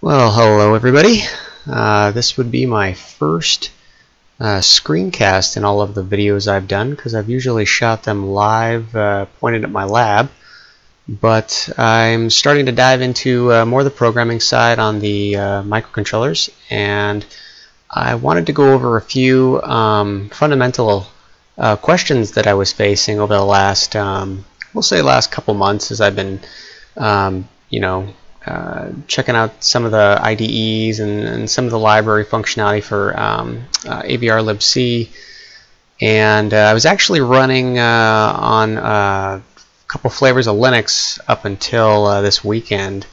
Well, hello everybody. This would be my first screencast in all of the videos I've done, because I've usually shot them live pointed at my lab, but I'm starting to dive into more of the programming side on the microcontrollers, and I wanted to go over a few fundamental questions that I was facing over the last, we'll say last couple months, as I've been checking out some of the IDEs and some of the library functionality for AVR libc, and I was actually running on a couple flavors of Linux up until this weekend,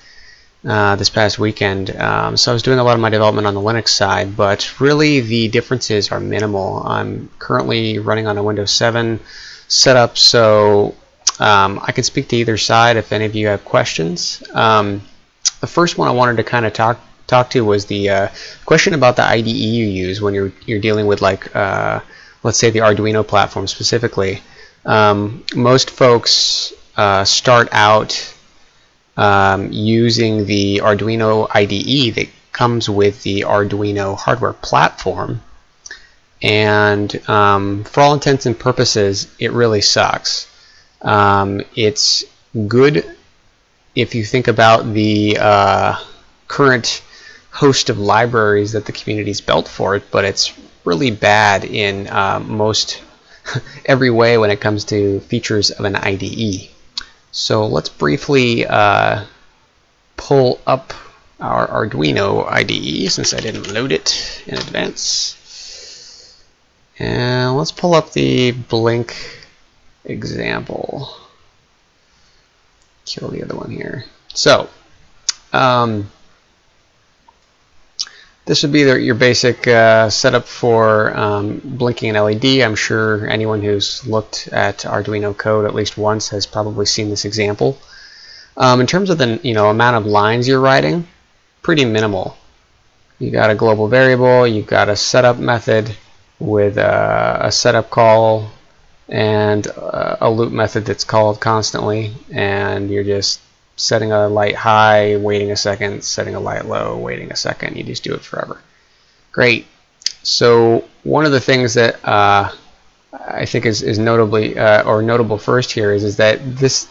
this past weekend. So I was doing a lot of my development on the Linux side, but really the differences are minimal. I'm currently running on a Windows 7 setup, so I can speak to either side if any of you have questions. The first one I wanted to kind of talk to was the question about the IDE you use when you're dealing with, like, let's say the Arduino platform specifically. Most folks start out using the Arduino IDE that comes with the Arduino hardware platform, and for all intents and purposes it really sucks. It's good if you think about the current host of libraries that the community's built for it, but it's really bad in most every way when it comes to features of an IDE. So let's briefly pull up our Arduino IDE, since I didn't load it in advance. And let's pull up the Blink example. Kill the other one here. So this would be your basic setup for blinking an LED. I'm sure anyone who's looked at Arduino code at least once has probably seen this example. In terms of the amount of lines you're writing, pretty minimal. You got a global variable, you've got a setup method with a setup call, and a loop method that's called constantly, and you're just setting a light high, waiting a second, setting a light low, waiting a second. You just do it forever. Great. So one of the things that I think is notably notable first here is that this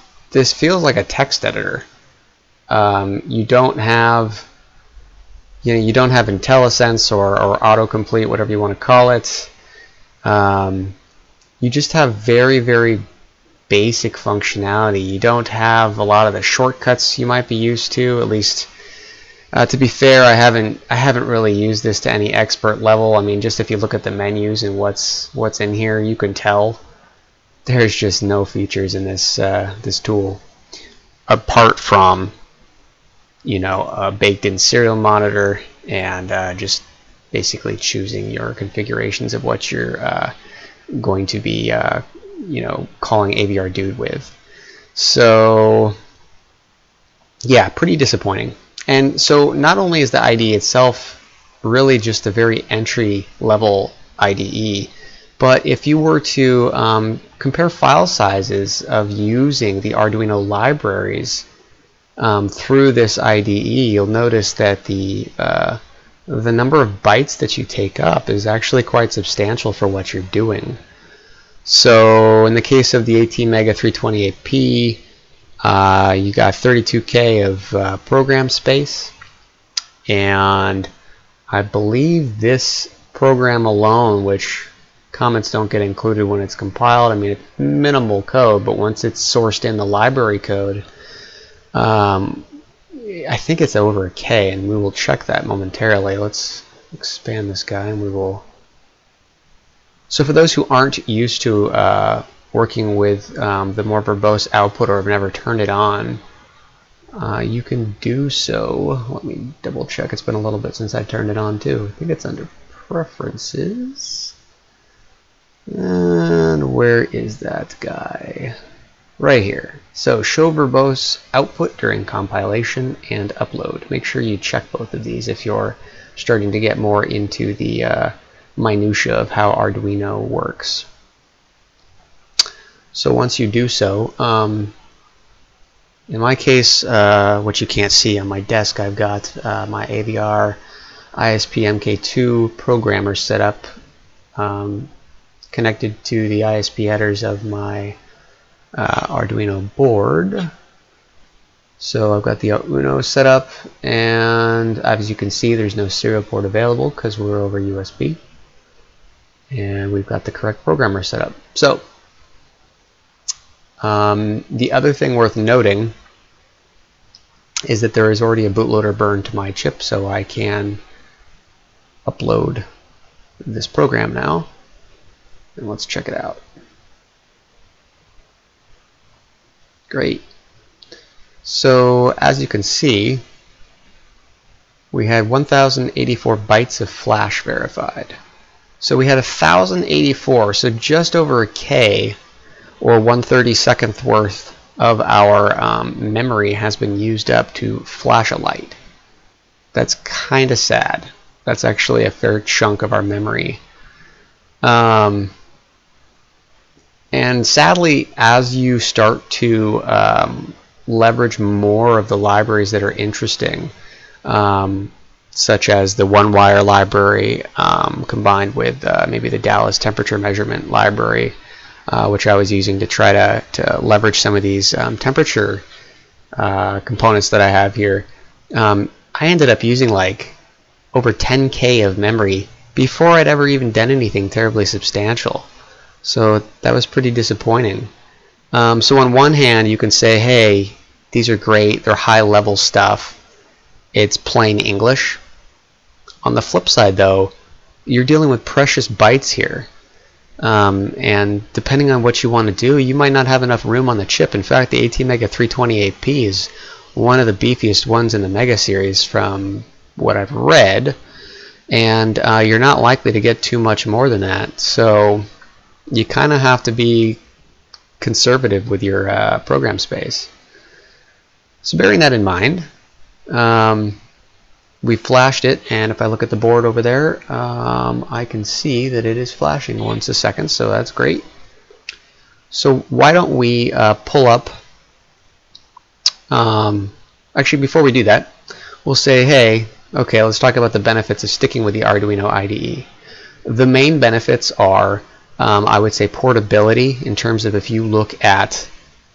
feels like a text editor. You don't have IntelliSense or Autocomplete, whatever you want to call it. You just have very, very basic functionality. You don't have a lot of the shortcuts you might be used to. At least, to be fair, I haven't really used this to any expert level. I mean, just if you look at the menus and what's in here, you can tell there's just no features in this this tool, apart from a baked-in serial monitor and just basically choosing your configurations of what you're going to be calling AVR dude with. So yeah, pretty disappointing. And so not only is the IDE itself really just a very entry level IDE, but if you were to compare file sizes of using the Arduino libraries through this IDE, you'll notice that the number of bytes that you take up is actually quite substantial for what you're doing. So in the case of the 18 mega 328p, you got 32K of program space, and I believe this program alone, which comments don't get included when it's compiled, I mean, it's minimal code, but once it's sourced in the library code, I think it's over a K, and we will check that momentarily. Let's expand this guy, and we will. So for those who aren't used to working with the more verbose output, or have never turned it on, you can do so. Let me double check. It's been a little bit since I turned it on too. I think it's under Preferences. And where is that guy? Right here. So show verbose output during compilation and upload. Make sure you check both of these if you're starting to get more into the minutia of how Arduino works. So once you do so, In my case, what you can't see on my desk, I've got my AVR ISP MK2 programmer set up, connected to the ISP headers of my Arduino board. So I've got the Uno set up, and as you can see, there's no serial port available because we're over USB, and we've got the correct programmer set up. So the other thing worth noting is that there is already a bootloader burned to my chip, so I can upload this program now, and let's check it out. Great. So as you can see, we had 1084 bytes of flash verified. So we had 1084, so just over a K, or 1/32nd worth of our memory has been used up to flash a light. That's kind of sad. That's actually a fair chunk of our memory. And sadly, as you start to leverage more of the libraries that are interesting, such as the one-wire library combined with maybe the Dallas temperature measurement library, which I was using to try to leverage some of these temperature components that I have here. I ended up using like over 10K of memory before I'd ever even done anything terribly substantial. So that was pretty disappointing. So on one hand, you can say, hey, these are great, they're high-level stuff, it's plain English. On the flip side, though, you're dealing with precious bytes here. And depending on what you want to do, you might not have enough room on the chip. In fact, the ATmega 328P is one of the beefiest ones in the Mega series from what I've read, and you're not likely to get too much more than that. So you kind of have to be conservative with your program space. So bearing that in mind, we flashed it, and if I look at the board over there, I can see that it is flashing once a second, so that's great. So why don't we pull up, actually before we do that, we'll say, hey, okay, let's talk about the benefits of sticking with the Arduino IDE. The main benefits are, I would say, portability, in terms of if you look at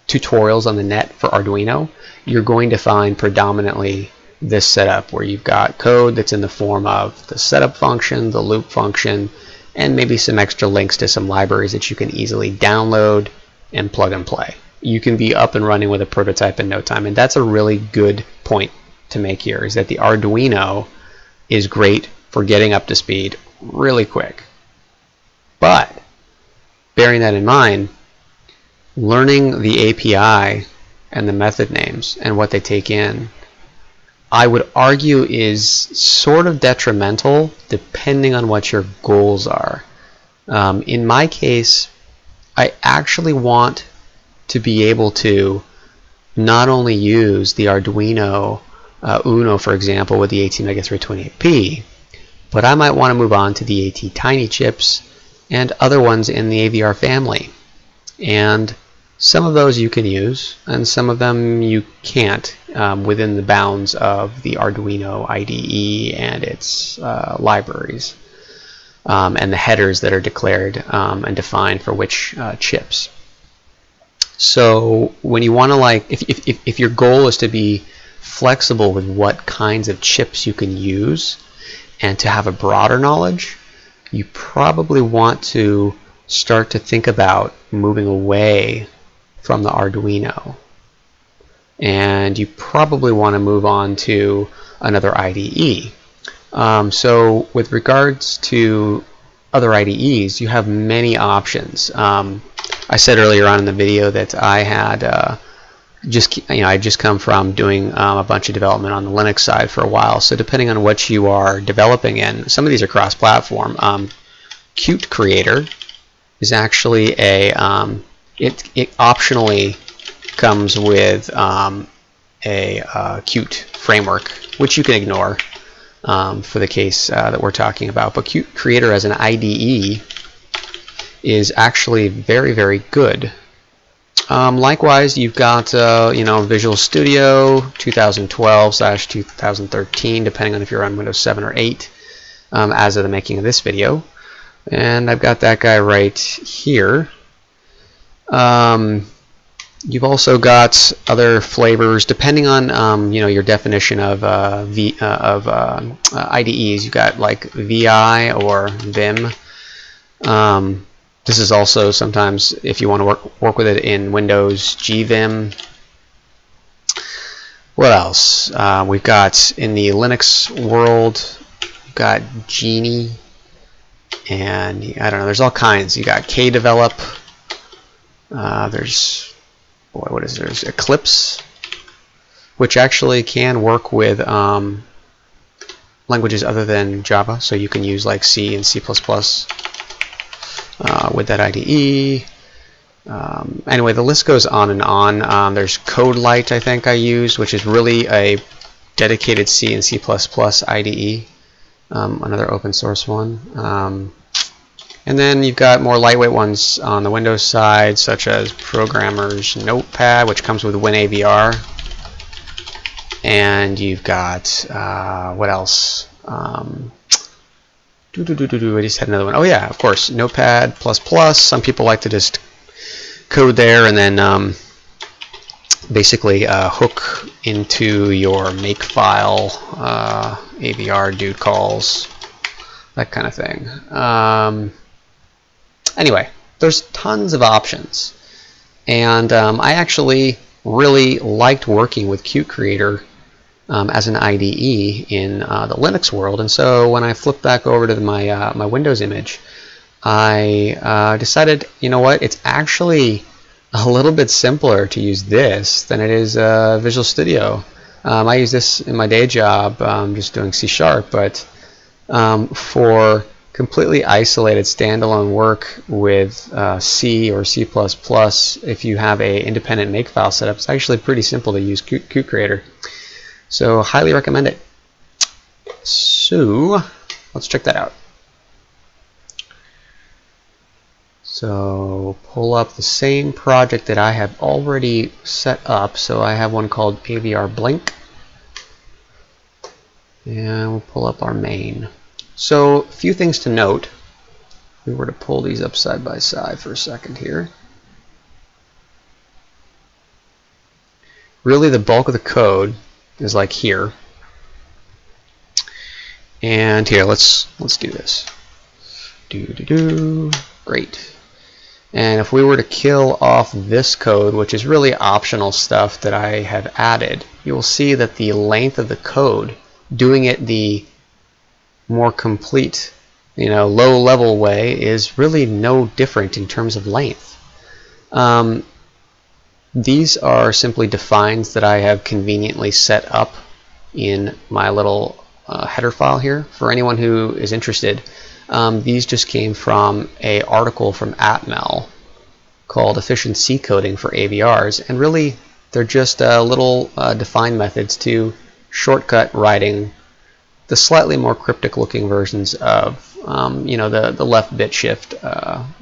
tutorials on the net for Arduino, you're going to find predominantly this setup where you've got code that's in the form of the setup function, the loop function, and maybe some extra links to some libraries that you can easily download and plug and play. You can be up and running with a prototype in no time, and that's a really good point to make here, is that the Arduino is great for getting up to speed really quick. But bearing that in mind, learning the API and the method names and what they take in, I would argue, is sort of detrimental depending on what your goals are. In my case, I actually want to be able to not only use the Arduino Uno, for example, with the ATmega 328P, but I might want to move on to the AT Tiny chips and other ones in the AVR family. And some of those you can use, and some of them you can't, within the bounds of the Arduino IDE and its libraries, and the headers that are declared and defined for which chips. So when you want to, like, if your goal is to be flexible with what kinds of chips you can use and to have a broader knowledge, you probably want to start to think about moving away from the Arduino, and you probably want to move on to another IDE. So with regards to other IDEs, you have many options. I said earlier on in the video that I had I just come from doing a bunch of development on the Linux side for a while. So depending on what you are developing in, some of these are cross-platform. Qt Creator is actually a it optionally comes with a Qt framework, which you can ignore for the case that we're talking about. But Qt Creator as an IDE is actually very, very good. Likewise, you've got Visual Studio 2012/2013, depending on if you're on Windows 7 or 8, as of the making of this video. And I've got that guy right here. You've also got other flavors depending on your definition of IDEs. You've got like VI or Vim. This is also sometimes, if you want to work with it in Windows, GVim. What else? We've got in the Linux world, we've got Genie, and I don't know. There's all kinds. You got KDevelop. There's There's Eclipse, which actually can work with languages other than Java, so you can use like C and C++ with that IDE. Anyway, the list goes on and on. There's CodeLight, I think I used, which is really a dedicated C and C++ IDE, another open source one. And then you've got more lightweight ones on the Windows side, such as Programmer's Notepad, which comes with WinAVR. And you've got, what else? I just had another one. Oh yeah, of course, Notepad++. Some people like to just code there and then basically hook into your makefile, AVR dude calls, that kind of thing. Anyway, there's tons of options, and I actually really liked working with Qt Creator as an IDE in the Linux world, and so when I flipped back over to my my Windows image, I decided, you know what, it's actually a little bit simpler to use this than it is Visual Studio. I use this in my day job, just doing C#, but for completely isolated standalone work with C or C++, if you have a independent makefile setup, it's actually pretty simple to use Qt Creator. So highly recommend it. So let's check that out. So pull up the same project that I have already set up. So I have one called AVR Blink, and we'll pull up our main. So a few things to note. If we were to pull these up side by side for a second here. Really the bulk of the code is like here. And here, let's do this. Great. And if we were to kill off this code, which is really optional stuff that I have added, you will see that the length of the code, doing it the more complete, low-level way, is really no different in terms of length. These are simply defines that I have conveniently set up in my little header file here. For anyone who is interested, these just came from an article from Atmel called Efficient C Coding for AVRs, and really they're just little define methods to shortcut writing the slightly more cryptic looking versions of the left bit shift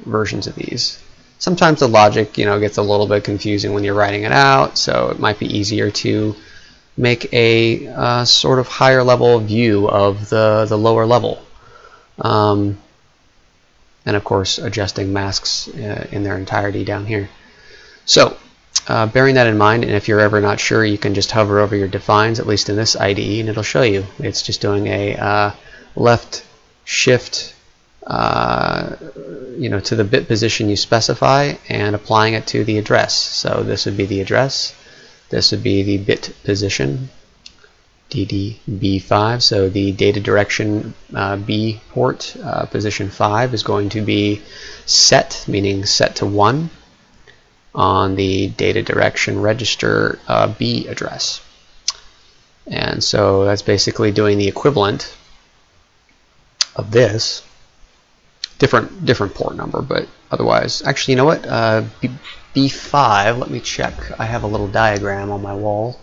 versions of these. Sometimes the logic gets a little bit confusing when you're writing it out, so it might be easier to make a sort of higher level view of the lower level, and of course adjusting masks in their entirety down here. So bearing that in mind, and if you're ever not sure, you can just hover over your defines, at least in this IDE, and it'll show you. It's just doing a left shift to the bit position you specify and applying it to the address. So this would be the address, this would be the bit position, DDB5, so the data direction B port, position 5 is going to be set, meaning set to 1 on the data direction register B address. And so that's basically doing the equivalent of this. Different port number, but otherwise, actually, you know what? B5, let me check. I have a little diagram on my wall.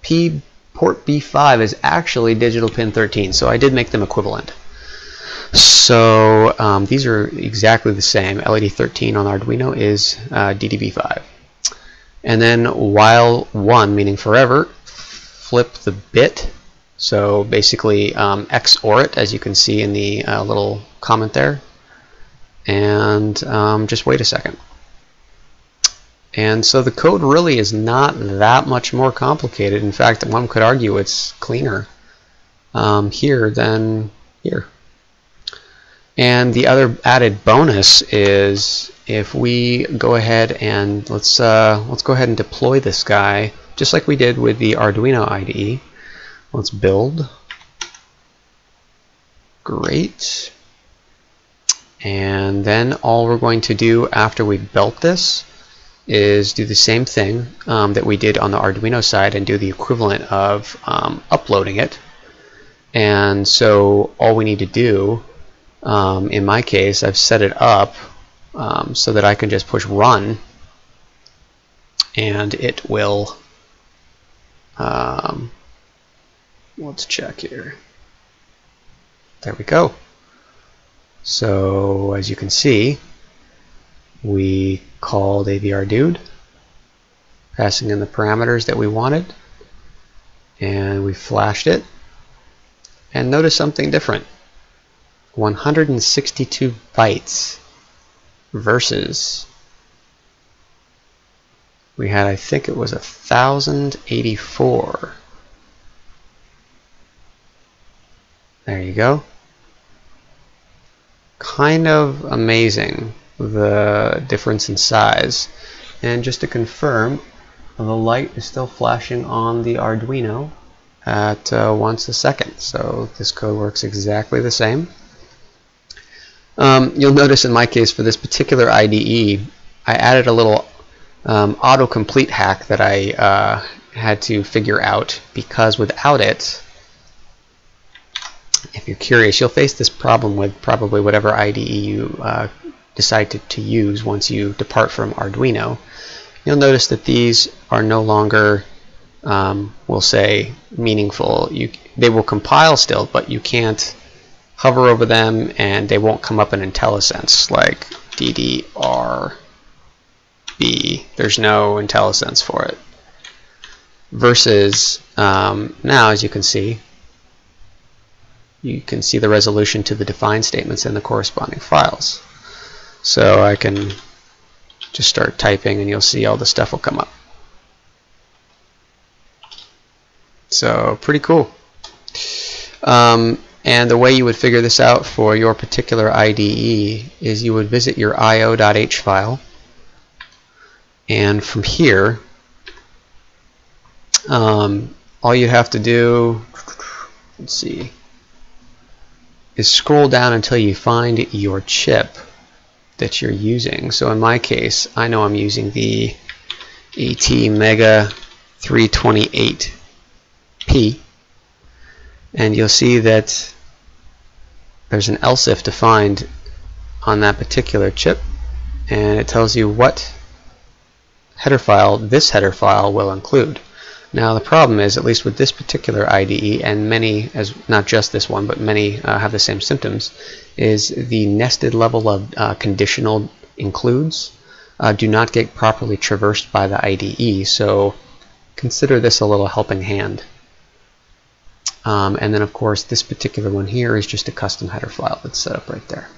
Port B5 is actually digital pin 13, so I did make them equivalent. So these are exactly the same. LED 13 on Arduino is DDB5. And then while 1, meaning forever, flip the bit. So basically XOR it, as you can see in the little comment there. And just wait a second. And so the code really is not that much more complicated. In fact, one could argue it's cleaner here than here. And the other added bonus is if we go ahead and let's go ahead and deploy this guy just like we did with the Arduino IDE. Let's build. Great. And then all we're going to do after we built this is do the same thing that we did on the Arduino side and do the equivalent of uploading it. And so all we need to do, in my case, I've set it up so that I can just push run and it will, let's check here. There we go. So as you can see, we called AVRDude, passing in the parameters that we wanted, and we flashed it. And notice something different. 162 bytes versus we had, I think it was 1084. There you go. Kind of amazing, the difference in size. And just to confirm, the light is still flashing on the Arduino at once a second. So this code works exactly the same. You'll notice in my case for this particular IDE, I added a little autocomplete hack that I had to figure out, because without it, if you're curious, you'll face this problem with probably whatever IDE you decide to use once you depart from Arduino. You'll notice that these are no longer, we'll say, meaningful. They will compile still, but you can't hover over them and they won't come up in IntelliSense like DDRB. There's no IntelliSense for it. Versus now, as you can see the resolution to the defined statements in the corresponding files. So I can just start typing and you'll see all the stuff will come up. So pretty cool. And the way you would figure this out for your particular IDE is you would visit your io.h file, and from here all you have to do, let's see, is scroll down until you find your chip that you're using. So in my case, I know I'm using the ATmega 328P, and you'll see that there's an else if defined on that particular chip, and it tells you what header file this header file will include. Now the problem is, at least with this particular IDE, and many, as not just this one, but many have the same symptoms, is the nested level of conditional includes do not get properly traversed by the IDE, so consider this a little helping hand. And then of course this particular one here is just a custom header file that's set up right there.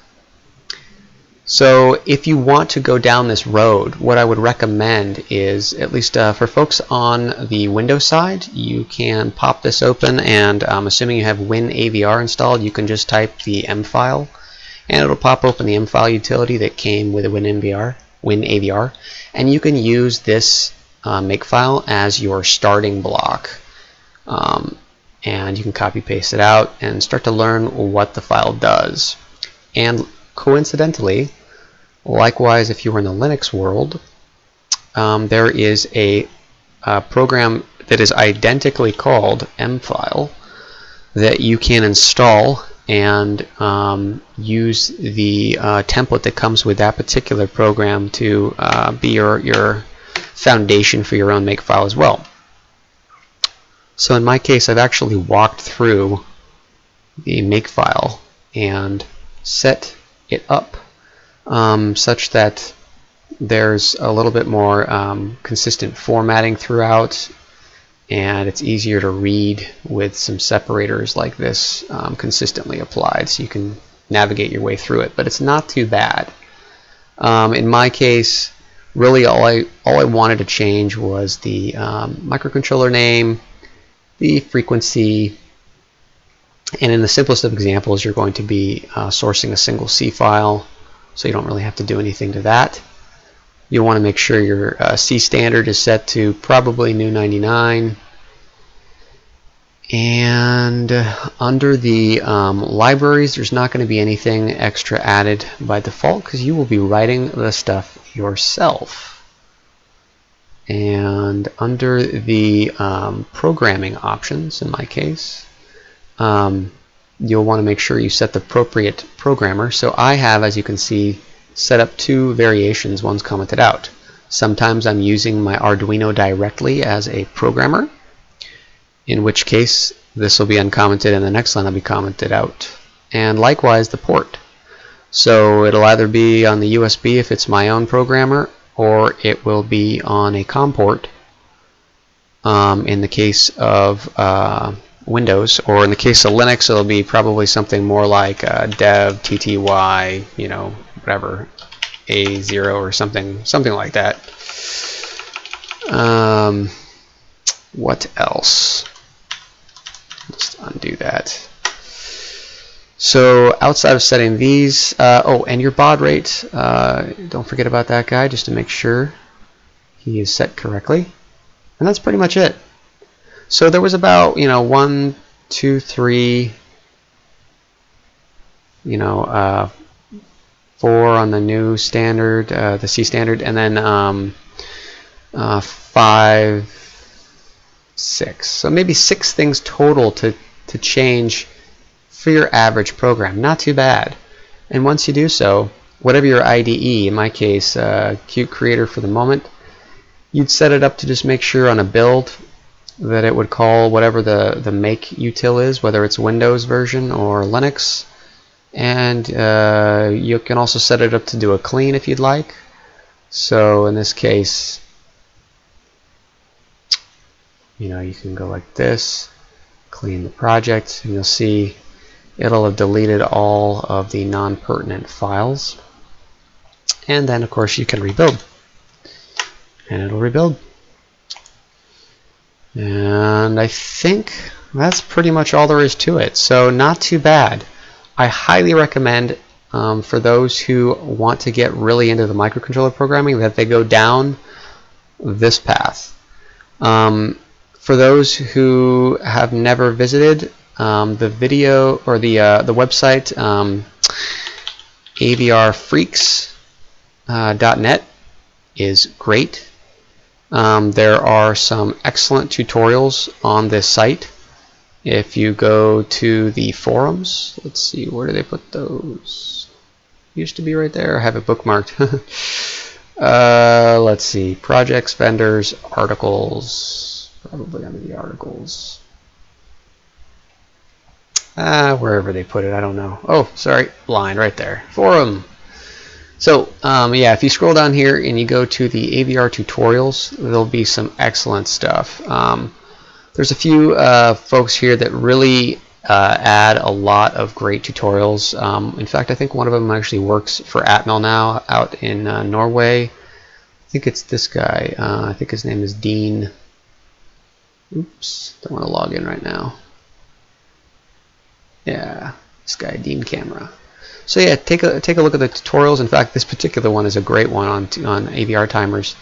So if you want to go down this road, what I would recommend is, at least for folks on the Windows side, you can pop this open, and assuming you have WinAVR installed, you can just type the M file and it'll pop open the M file utility that came with a WinAVR, and you can use this makefile as your starting block. And you can copy paste it out and start to learn what the file does. And coincidentally, likewise, if you were in the Linux world, there is a program that is identically called mfile that you can install and use the template that comes with that particular program to be your foundation for your own makefile as well. So in my case, I've actually walked through the makefile and set it up such that there's a little bit more consistent formatting throughout, and it's easier to read with some separators like this consistently applied, so you can navigate your way through it. But it's not too bad. In my case, really all I wanted to change was the microcontroller name, the frequency, and in the simplest of examples, you're going to be sourcing a single C file, so you don't really have to do anything to that. You'll want to make sure your C standard is set to probably new 99. And under the libraries, there's not going to be anything extra added by default because you will be writing the stuff yourself. And under the programming options, in my case, you'll want to make sure you set the appropriate programmer. So I have, as you can see, set up two variations. One's commented out. Sometimes I'm using my Arduino directly as a programmer, in which case this will be uncommented and the next line will be commented out. And likewise the port. So it'll either be on the USB if it's my own programmer, or it will be on a COM port in the case of Windows, or in the case of Linux it'll be probably something more like dev tty, you know, whatever, A0 or something like that. What else? Let's undo that. So outside of setting these, oh, and your baud rate, don't forget about that guy just to make sure he is set correctly. And that's pretty much it. So there was about, 1, 2, 3, 4 on the new standard, the C standard, and then 5, 6. So maybe 6 things total to change for your average program. Not too bad. And once you do so, whatever your IDE, in my case, Qt Creator for the moment, you'd set it up to just make sure on a build that it would call whatever the make util is, whether it's Windows version or Linux. And you can also set it up to do a clean if you'd like. So in this case, you can go like this, clean the project, and you'll see it'll have deleted all of the non-pertinent files. And then of course you can rebuild, and it'll rebuild. And I think that's pretty much all there is to it. So not too bad. I highly recommend for those who want to get really into the microcontroller programming that they go down this path. For those who have never visited, the video or the website avrfreaks.net is great. There are some excellent tutorials on this site. If you go to the forums, let's see, where do they put those? Used to be right there. I have it bookmarked. Let's see, projects, vendors, articles, probably under the articles. Wherever they put it, I don't know. Oh, sorry, line right there. Forum. So, yeah, if you scroll down here and you go to the AVR tutorials, there'll be some excellent stuff. There's a few folks here that really add a lot of great tutorials. In fact, I think one of them actually works for Atmel now out in Norway. I think it's this guy. I think his name is Dean. Oops, don't want to log in right now. Yeah, this guy, Dean Camera. So yeah, take a look at the tutorials. In fact, this particular one is a great one on AVR timers.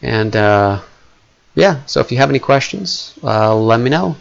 And yeah, so if you have any questions, let me know.